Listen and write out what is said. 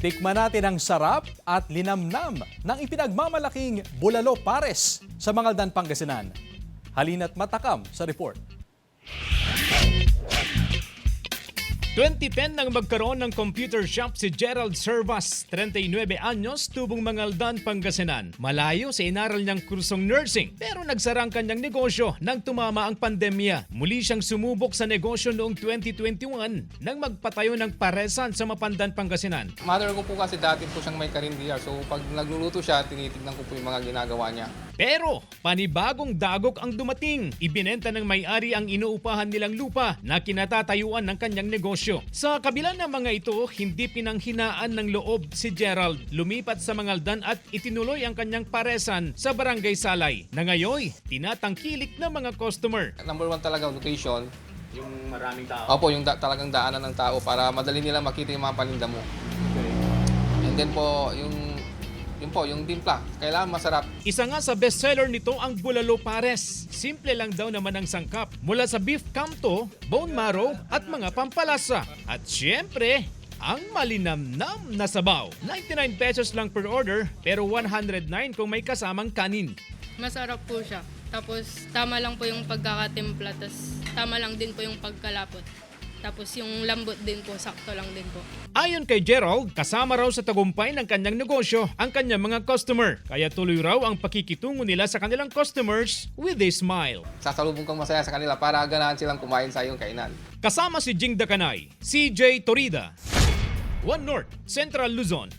Tikman natin ang sarap at linamnam ng ipinagmamalaking Bulalo Pares sa Mangaldan, Pangasinan. Halina't matakam sa report. 2010 nang magkaroon ng computer shop si Gerald Servas, 39 anyos, tubong Mangaldan, Pangasinan. Malayo sa inaral niyang kursong nursing pero nagsara ang kanyang negosyo nang tumama ang pandemya. Muli siyang sumubok sa negosyo noong 2021 nang magpatayo ng paresan sa Mapandan, Pangasinan. Mother ko po kasi dati po siyang may karinderya. So pag nagluluto siya, tinitignan ko po yung mga ginagawa niya. Pero panibagong dagok ang dumating. Ibinenta ng may-ari ang inuupahan nilang lupa na kinatatayuan ng kanyang negosyo. Sa kabila ng mga ito, hindi pinanghinaan ng loob si Gerald. Lumipat sa Mangaldan at itinuloy ang kanyang paresan sa Barangay Salay na ngayon tinatangkilik ng mga customer. Number one talaga location. Yung maraming tao. Opo, yung talagang daanan ng tao para madali nila makita yung mga paninda mo. And then po, yung timpla. Kailangan masarap. Isa nga sa bestseller nito ang Bulalo Pares. Simple lang daw naman ang sangkap. Mula sa beef camto, bone marrow at mga pampalasa. At syempre, ang malinamnam na sabaw. 99 pesos lang per order pero 109 kung may kasamang kanin. Masarap po siya. Tapos tama lang po yung pagkakatimpla. Tapos tama lang din po yung pagkalapot. Tapos yung lambot din po, sakto lang din po. Ayon kay Gerald, kasama raw sa tagumpay ng kanyang negosyo ang kanyang mga customer. Kaya tuloy raw ang pakikitungo nila sa kanilang customers with a smile. Sasalubong kang masaya sa kanila para ganahan silang kumain sa iyong kainan. Kasama si Jing Dakanay, CJ Torida, One North, Central Luzon,